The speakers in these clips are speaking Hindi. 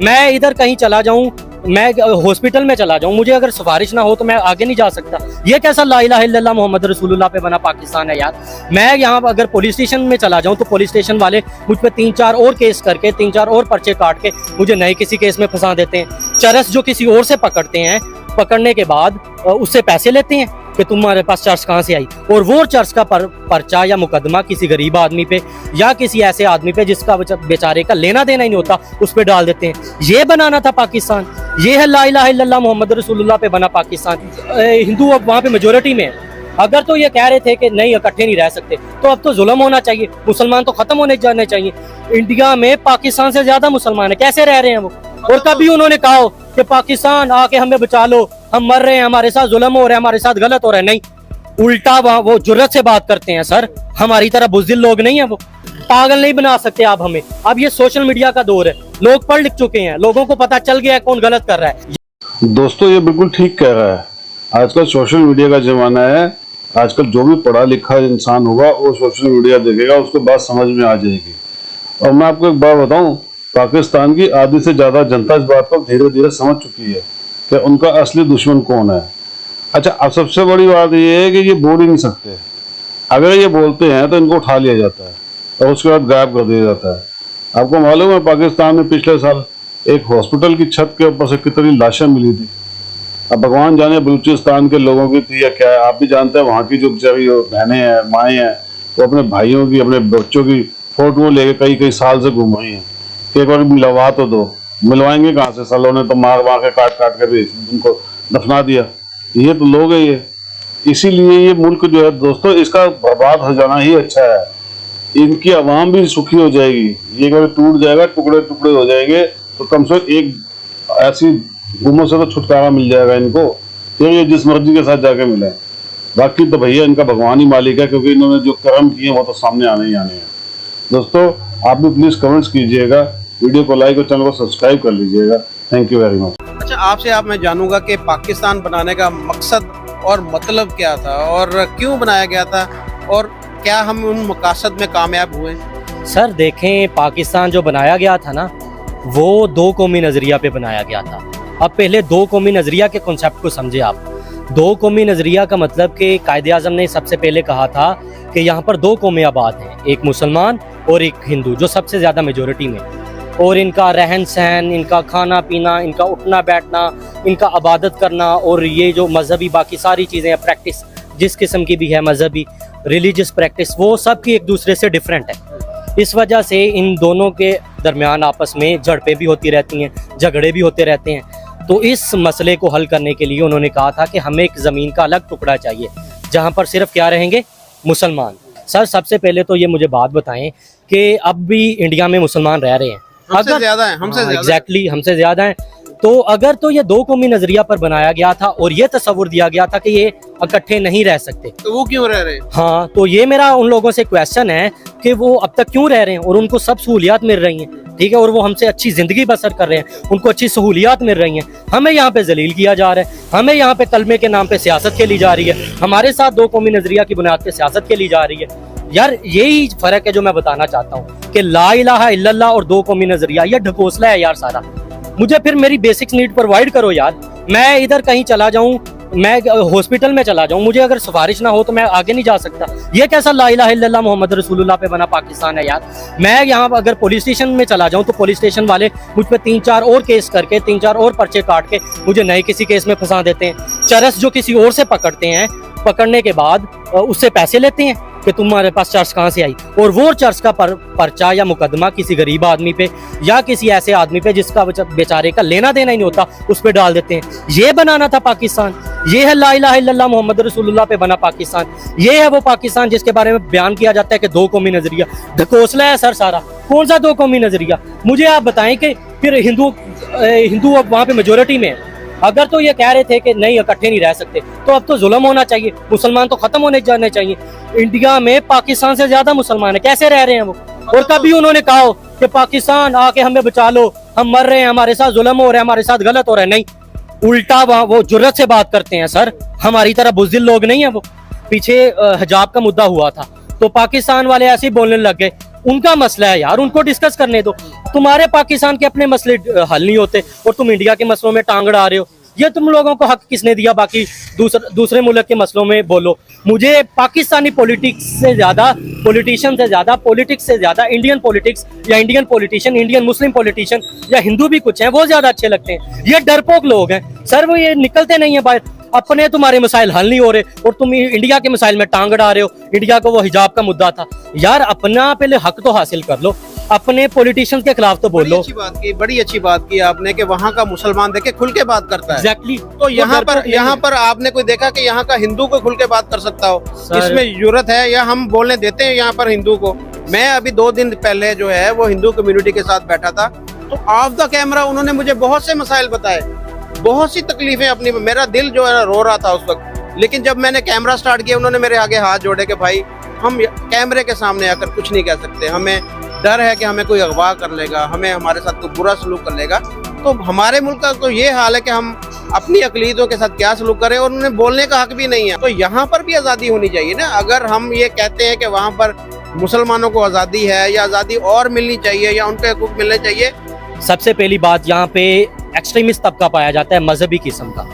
मैं इधर कहीं चला जाऊं, मैं हॉस्पिटल में चला जाऊं, मुझे अगर सिफारिश ना हो तो मैं आगे नहीं जा सकता। ये कैसा ला इलाहा इल्लल्लाह मोहम्मद रसूलुल्लाह पे बना पाकिस्तान है यार। मैं यहाँ अगर पुलिस स्टेशन में चला जाऊं तो पुलिस स्टेशन वाले मुझ पे 3-4 और केस करके 3-4 और पर्चे काट के मुझे नए किसी केस में फंसा देते हैं। चरस जो किसी और से पकड़ते हैं, पकड़ने के बाद उससे पैसे लेते हैं कि तुम्हारे पास चर्च कहाँ से आई, और वो चर्च का पर्चा या मुकदमा किसी गरीब आदमी पे या किसी ऐसे आदमी पे जिसका बेचारे का लेना देना ही नहीं होता उस पे डाल देते हैं। ये बनाना था पाकिस्तान, ये है ला इलाहा इल्लल्लाह मोहम्मद रसूलुल्लाह पे बना पाकिस्तान। हिंदू अब वहाँ पे मेजोरिटी में है। अगर तो ये कह रहे थे कि नहीं इकट्ठे नहीं रह सकते, तो अब तो जुल्म होना चाहिए, मुसलमान तो खत्म होने जाने चाहिए। इंडिया में पाकिस्तान से ज्यादा मुसलमान है, कैसे रह रहे हैं वो? और कभी उन्होंने कहा हो कि पाकिस्तान आके हमें बचा लो, हम मर रहे हैं, हमारे साथ जुल्म हो रहा है, हमारे साथ गलत हो रहा है? नहीं, उल्टा वो जुर्रत से बात करते हैं सर। हमारी तरह बुज़दिल लोग नहीं है वो। पागल नहीं बना सकते आप हमें। अब ये सोशल मीडिया का दौर है, लोग पढ़ लिख चुके हैं, लोगों को पता चल गया है कौन गलत कर रहा है। दोस्तों ये बिल्कुल ठीक कह रहा है। आजकल सोशल मीडिया का जमाना है। आजकल जो भी पढ़ा लिखा इंसान होगा वो सोशल मीडिया देखेगा, उसको बात समझ में आ जाएगी। और मैं आपको एक बात बताऊं, पाकिस्तान की आधी से ज्यादा जनता इस बात को धीरे धीरे समझ चुकी है कि उनका असली दुश्मन कौन है। अच्छा, अब सबसे बड़ी बात ये है कि ये बोल ही नहीं सकते। अगर ये बोलते हैं तो इनको उठा लिया जाता है और उसके बाद गायब कर दिया जाता है। आपको मालूम है पाकिस्तान में पिछले साल एक हॉस्पिटल की छत के ऊपर से कितनी लाशें मिली थी। अब भगवान जाने बलूचिस्तान के लोगों की थी या क्या है, आप भी जानते हैं। वहाँ की जो बेचारी बहनें हैं, माएँ हैं, वो अपने भाइयों की, अपने बच्चों की फोटो लेके कई कई साल से घूम रही हैं कि एक बार मिलवा तो दो। मिलवाएंगे कहाँ से? सालों ने तो मार मार के काट काट कर भी उनको दफना दिया। ये तो लोग है ये। इसीलिए ये मुल्क जो है दोस्तों, इसका बर्बाद हो जाना ही अच्छा है। इनकी आवाम भी सुखी हो जाएगी। ये अगर टूट जाएगा, टुकड़े टुकड़े हो जाएंगे, तो कम से कम एक ऐसी गुमों से तो छुटकारा मिल जाएगा इनको, फिर ये जिस मर्जी के साथ जाके मिले। बाकी तो भैया इनका भगवान ही मालिक है, क्योंकि इन्होंने जो कर्म किए वो तो सामने आने ही आने हैं। दोस्तों आप भी प्लीज कमेंट्स कीजिएगा, वीडियो को लाइक और चैनल को सब्सक्राइब कर लीजिएगा। Thank you very much. अच्छा, आपसे मैं जानूंगा कि पाकिस्तान बनाने का मकसद और मतलब क्या था और क्यों बनाया गया था, और क्या हम उन मकसद में कामयाब हुए? सर देखें, पाकिस्तान जो बनाया गया था ना, वो 2 कौमी नज़रिया पे बनाया गया था। अब पहले 2 कौमी नज़रिया के कॉन्सेप्ट को समझे आप। 2 कौमी नज़रिया का मतलब कि कायदे आज़म ने सबसे पहले कहा था कि यहाँ पर 2 कौमें आबाद हैं, एक मुसलमान और एक हिंदू, जो सबसे ज़्यादा मेजोरिटी में। और इनका रहन सहन, इनका खाना पीना, इनका उठना बैठना, इनका इबादत करना, और ये जो मजहबी बाकी सारी चीज़ें प्रैक्टिस जिस किस्म की भी है, मजहबी रिलीजियस प्रैक्टिस, वो सब की एक दूसरे से डिफरेंट है। इस वजह से इन दोनों के दरमियान आपस में झड़पें भी होती रहती हैं, झगड़े भी होते रहते हैं। तो इस मसले को हल करने के लिए उन्होंने कहा था कि हमें एक ज़मीन का अलग टुकड़ा चाहिए जहाँ पर सिर्फ क्या रहेंगे? मुसलमान। सर सबसे पहले तो ये मुझे बात बताएं कि अब भी इंडिया में मुसलमान रह रहे हैं? हमसे ज्यादा है, हमसे ज्यादा। एग्जैक्टली, हमसे ज्यादा है। तो अगर तो ये 2 कौमी नजरिया पर बनाया गया था और ये तस्वुर दिया गया था कि ये इकट्ठे नहीं रह सकते, तो वो क्यों रह रहे हैं? हाँ, तो ये मेरा उन लोगों से क्वेश्चन है कि वो अब तक क्यों रह रहे हैं और उनको सब सहूलियात मिल रही हैं, ठीक है, और वो हमसे अच्छी जिंदगी बसर कर रहे हैं, उनको अच्छी सहूलियात मिल रही हैं। हमें यहाँ पे जलील किया जा रहा है, हमें यहाँ पे कलमे के नाम पे सियासत खेली जा रही है, हमारे साथ 2 कौमी नजरिया की बुनियाद पे सियासत खेली जा रही है। यार यही फर्क है जो मैं बताना चाहता हूँ कि ला इलाहा इल्लल्लाह और 2 कौमी नजरिया, ये ढकोसला है यार सारा। मुझे फिर मेरी बेसिक नीड प्रोवाइड करो यार। मैं इधर कहीं चला जाऊं, मैं हॉस्पिटल में चला जाऊं, मुझे अगर सिफारिश ना हो तो मैं आगे नहीं जा सकता। ये कैसा ला इलाहा इल्लल्लाह मोहम्मद रसूलुल्लाह पे बना पाकिस्तान है यार। मैं यहाँ अगर पुलिस स्टेशन में चला जाऊं तो पुलिस स्टेशन वाले मुझ पे 3-4 और केस करके 3-4 और पर्चे काट के मुझे नए किसी केस में फंसा देते हैं। चरस जो किसी और से पकड़ते हैं, पकड़ने के बाद उससे पैसे लेते हैं कि तुम्हारे पास चर्च कहाँ से आई, और वो चर्च का पर्चा या मुकदमा किसी गरीब आदमी पे या किसी ऐसे आदमी पे जिसका बेचारे का लेना देना ही नहीं होता उस पे डाल देते हैं। ये बनाना था पाकिस्तान, ये है ला इलाहा इल्लल्लाह मोहम्मद रसूलुल्लाह पे बना पाकिस्तान। ये है वो पाकिस्तान जिसके बारे में बयान किया जाता है कि 2 कौमी नजरिया। ढकोसला है सर सारा। कौन सा 2 कौमी नजरिया? मुझे आप बताएं कि फिर हिंदू अब वहाँ पे मेजोरिटी में है। अगर तो ये कह रहे थे कि नहीं इकट्ठे नहीं रह सकते, तो अब तो जुल्म होना चाहिए, मुसलमान तो खत्म होने जाने चाहिए। इंडिया में पाकिस्तान से ज्यादा मुसलमान है, कैसे रह रहे हैं वो? और कभी उन्होंने कहा हो कि पाकिस्तान आके हमें बचा लो, हम मर रहे हैं, हमारे साथ जुल्म हो रहा है, हमारे साथ गलत हो रहा है? नहीं, उल्टा वो जुर्रत से बात करते हैं सर। हमारी तरह बुज़दिल लोग नहीं है वो। पीछे हिजाब का मुद्दा हुआ था तो पाकिस्तान वाले ऐसे ही बोलने लग गए उनका मसला है यार, उनको डिस्कस करने दो। तुम्हारे पाकिस्तान के अपने मसले हल नहीं होते और तुम इंडिया के मसलों में टांग अड़ा रहे हो। ये तुम लोगों को हक किसने दिया बाकी दूसरे मुल्क के मसलों में बोलो? मुझे पाकिस्तानी पॉलिटिक्स से ज्यादा, पॉलिटिशियन से ज्यादा, पॉलिटिक्स से ज्यादा इंडियन पॉलिटिक्स या Indian politician, Indian Muslim politician या हिंदू भी कुछ हैं, वो ज्यादा अच्छे लगते हैं। ये डरपोक लोग हैं सर, वो ये निकलते नहीं है बाहर। अपने तुम्हारे मसाइल हल नहीं हो रहे और तुम इंडिया के मसाइल में टांग अड़ा रहे हो। इंडिया को वो हिजाब का मुद्दा था यार, अपना पहले हक तो हासिल कर लो, अपने पॉलिटिशियन के खिलाफ तो बोलो। बड़ी अच्छी बात की आपने कि वहाँ का मुसलमान देखे खुल के बात करता है। एग्जैक्टली। तो यहाँ पर आपने कोई देखा कि यहाँ का हिंदू को खुल के बात कर सकता हो? इसमें जरूरत है या हम बोलने देते हैं यहाँ पर हिंदू को? मैं अभी 2 दिन पहले जो है वो हिंदू कम्युनिटी के साथ बैठा था, तो ऑफ द कैमरा उन्होंने मुझे बहुत से मसाइल बताए, बहुत सी तकलीफें अपनी। मेरा दिल जो है रो रहा था उस वक्त, लेकिन जब मैंने कैमरा स्टार्ट किया उन्होंने मेरे आगे हाथ जोड़े कि भाई हम कैमरे के सामने आकर कुछ नहीं कह सकते, हमें डर है कि हमें कोई अगवा कर लेगा, हमें हमारे साथ कोई बुरा सलूक कर लेगा। तो हमारे मुल्क का तो ये हाल है कि हम अपनी अकलीतों के साथ क्या सलूक करें, और उन्हें बोलने का हक भी नहीं है। तो यहाँ पर भी आज़ादी होनी चाहिए ना। अगर हम ये कहते हैं कि वहाँ पर मुसलमानों को आज़ादी है या आज़ादी और मिलनी चाहिए या उनके हकूक मिलने चाहिए। सबसे पहली बात, यहाँ पे एक्सट्रीमिस्ट तबका पाया जाता है मजहबी किस्म का,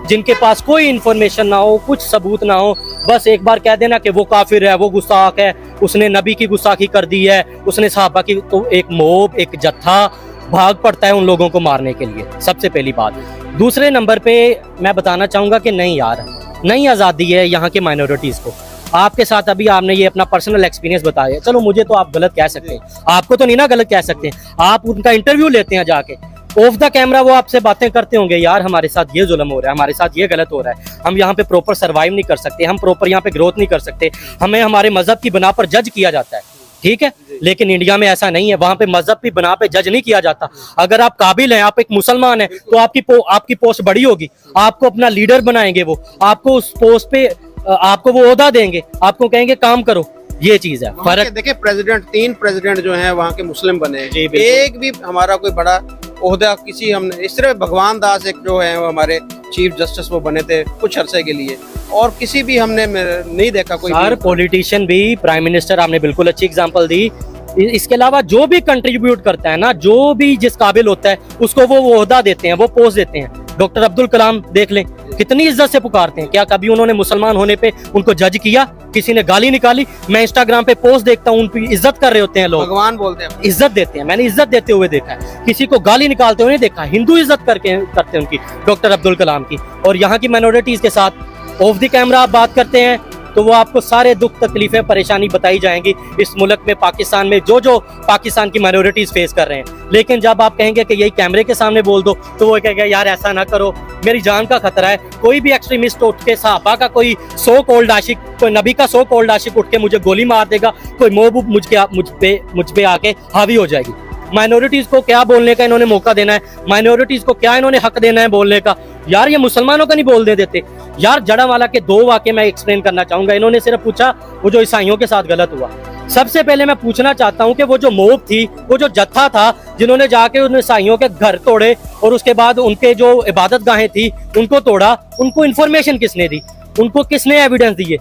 जिनके पास कोई इन्फॉर्मेशन ना हो, कुछ सबूत ना हो, बस एक बार कह देना कि वो काफिर है, वो गुस्ताख है, उसने नबी की गुस्ताखी कर दी है, उसने सहाबा की, तो एक मोब, एक जत्था भाग पड़ता है उन लोगों को मारने के लिए। सबसे पहली बात। दूसरे नंबर पे मैं बताना चाहूँगा कि नहीं यार, नहीं आज़ादी है यहाँ के माइनॉरिटीज़ को। आपके साथ अभी आपने ये अपना पर्सनल एक्सपीरियंस बताया, चलो मुझे तो आप गलत कह सकते हैं, आपको तो नहीं ना गलत कह सकते। आप उनका इंटरव्यू लेते हैं जाके, ऑफ द कैमरा वो आपसे बातें करते होंगे, यार हमारे साथ ये जुल्म हो रहा है, हमारे साथ ये गलत हो रहा है, हम यहाँ पे प्रॉपर सर्वाइव नहीं कर सकते, हम प्रॉपर यहाँ पे ग्रोथ नहीं कर सकते, हमें हमारे मजहब की बना पर जज किया जाता है। ठीक है, लेकिन इंडिया में ऐसा नहीं है, वहां पे मजहब की बना पे जज नहीं किया जाता। अगर आप काबिल हैं, आप एक मुसलमान हैं, तो आपकी पोस्ट बड़ी होगी, आपको अपना लीडर बनाएंगे, वो आपको उस पोस्ट पे आपको वो ओहदा देंगे, आपको कहेंगे काम करो। ये चीज है फर्क। देखिए प्रेसिडेंट, 3 प्रेसिडेंट जो हैं वहाँ के मुस्लिम बने हैं, एक भी हमारा कोई बड़ा ओहदा किसी हमने, इस तरह भगवान दास एक जो है वो हमारे चीफ जस्टिस वो बने थे कुछ अरसे के लिए, और किसी भी हमने नहीं देखा कोई। हर पॉलिटिशियन भी, प्राइम मिनिस्टर आपने बिल्कुल अच्छी एग्जांपल दी। इसके अलावा जो भी कंट्रीब्यूट करता है ना, जो भी जिस काबिल होता है उसको वो ओहदा देते हैं, वो पोस्ट देते हैं। डॉक्टर अब्दुल कलाम देख लें, कितनी इज्जत से पुकारते हैं। क्या कभी उन्होंने मुसलमान होने पे उनको जज किया? किसी ने गाली निकाली? मैं इंस्टाग्राम पे पोस्ट देखता हूँ, उनकी इज्जत कर रहे होते हैं लोग, भगवान बोलते हैं, इज्जत देते हैं। मैंने इज्जत देते हुए देखा है, किसी को गाली निकालते हुए नहीं देखा। हिंदू इज्जत करते हैं उनकी, डॉक्टर अब्दुल कलाम की। और यहाँ की माइनॉरिटीज के साथ ऑफ द कैमरा आप बात करते हैं तो वो आपको सारे दुख तकलीफें परेशानी बताई जाएंगी इस मुल्क में, पाकिस्तान में, जो पाकिस्तान की माइनॉरिटीज फेस कर रहे हैं। लेकिन जब आप कहेंगे कि यही कैमरे के सामने बोल दो तो वो कहेगा यार ऐसा ना करो, मेरी जान का खतरा है। कोई भी एक्सट्रीमिस्ट उठ के सहाबा का कोई सो कॉल्ड आशिक, कोई नबी का सो कॉल्ड आशिक उठ के मुझे गोली मार देगा, कोई मोहबूब मुझ पे आके हावी हो जाएगी। माइनॉरिटीज को क्या बोलने का इन्होंने मौका देना है? माइनॉरिटीज को क्या इन्होंने हक देना है बोलने का? यार ये मुसलमानों का नहीं बोलने देते। यार जड़ावाला के 2 वाक़े मैं एक्सप्लेन करना चाहूंगा। इन्होंने सिर्फ पूछा वो जो ईसाइयों के साथ गलत हुआ। सबसे पहले मैं पूछना चाहता हूं कि वो जो मोब थी, वो जो जत्था था जिन्होंने जाके उन ईसाइयों के घर तोड़े और उसके बाद उनके जो इबादत गाहें थी उनको तोड़ा, उनको इन्फॉर्मेशन किसने दी? उनको किसने एविडेंस दिए?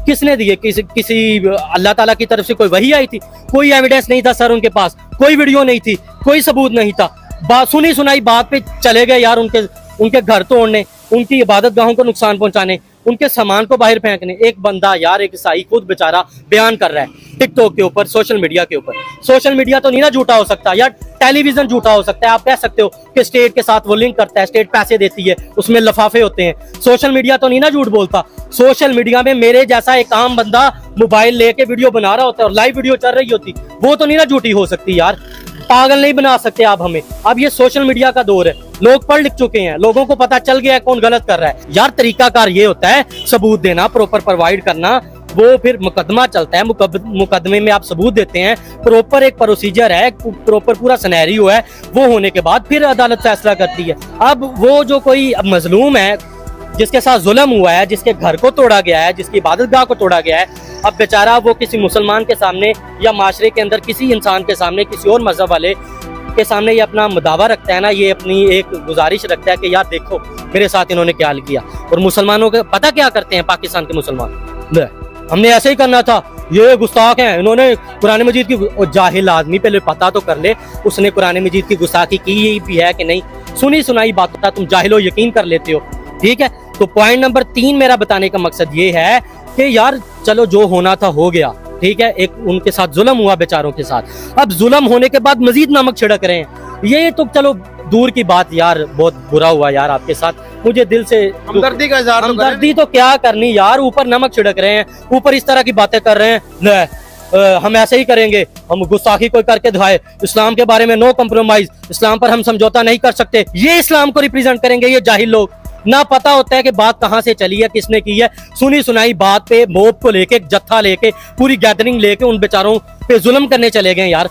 किसने दिए? किसी अल्लाह ताला की तरफ से कोई वही आई थी? कोई एविडेंस नहीं था सर उनके पास, कोई वीडियो नहीं थी, कोई सबूत नहीं था। बात सुनी सुनाई बात पे चले गए यार, उनके घर तोड़ने, उनकी इबादत गाहों को नुकसान पहुंचाने, उनके सामान को बाहर फेंकने। एक बंदा यार, एक ईसाई खुद बेचारा बयान कर रहा है टिकटॉक के ऊपर, सोशल मीडिया के ऊपर। सोशल मीडिया तो नहीं ना झूठा हो सकता यार, टेलीविजन झूठा हो सकता है। आप कह सकते हो कि स्टेट के साथ वो लिंक करता है, स्टेट पैसे देती है, उसमें लफाफे होते हैं। सोशल मीडिया तो नहीं ना झूठ बोलता। सोशल मीडिया में मेरे जैसा एक आम बंदा मोबाइल लेके वीडियो बना रहा होता है और लाइव वीडियो चल रही होती, वो तो नहीं ना झूठी हो सकती यार। पागल नहीं बना सकते आप हमें। अब ये सोशल मीडिया का दौर है, लोग पढ़ लिख चुके हैं, लोगों को पता चल गया है कौन गलत कर रहा है। यार तरीकाकार ये होता है सबूत देना, प्रॉपर प्रोवाइड करना, वो फिर मुकदमा चलता है, मुकदमे में आप सबूत देते हैं, प्रॉपर एक प्रोसीजर है, प्रॉपर पूरा सिनेरियो है, वो होने के बाद फिर अदालत फैसला करती है। अब वो जो कोई मजलूम है, जिसके साथ जुल्म हुआ है, जिसके घर को तोड़ा गया है, जिसकी इबादतगाह को तोड़ा गया है, अब बेचारा वो किसी मुसलमान के सामने या माशरे के अंदर किसी इंसान के सामने, किसी और मजहब वाले के सामने ये अपना मुदावा रखता है ना, ये अपनी एक गुजारिश रखता है कि यार देखो मेरे साथ इन्होंने क्या किया। और मुसलमानों के पता क्या करते हैं पाकिस्तान के मुसलमान, हमने ऐसे ही करना था, ये गुस्ताख हैं, इन्होंने कुरान मजीद की, और जाहिल आदमी पहले पता तो कर ले उसने कुरान मजीद की गुस्ताखी की भी है कि नहीं। सुनी सुनाई बात होता तुम जाहिलो यकीन कर लेते हो, ठीक है। तो पॉइंट नंबर 3 मेरा बताने का मकसद ये है कि यार चलो जो होना था हो गया, ठीक है। एक उनके साथ जुल्म हुआ बेचारों के साथ, अब जुल्म होने के बाद मजीद नमक छिड़क रहे हैं, ये तो चलो दूर की बात यार, बहुत बुरा हुआ यार आपके साथ, मुझे दिल से हमदर्दी का इजहार तो करें। हमदर्दी तो क्या करनी यार, ऊपर नमक छिड़क रहे हैं, ऊपर इस तरह की बातें कर रहे हैं, हम ऐसे ही करेंगे, हम गुस्ताखी कोई करके दिखाए, इस्लाम के बारे में नो कम्प्रोमाइज, इस्लाम पर हम समझौता नहीं कर सकते, ये इस्लाम को रिप्रेजेंट करेंगे। ये जाहिल लोग, ना पता होता है कि बात कहां से चली है, किसने की है, सुनी सुनाई बात पे मोब को लेके, जत्था लेके, पूरी गैदरिंग लेके उन बेचारों पे जुल्म करने चले गए यार।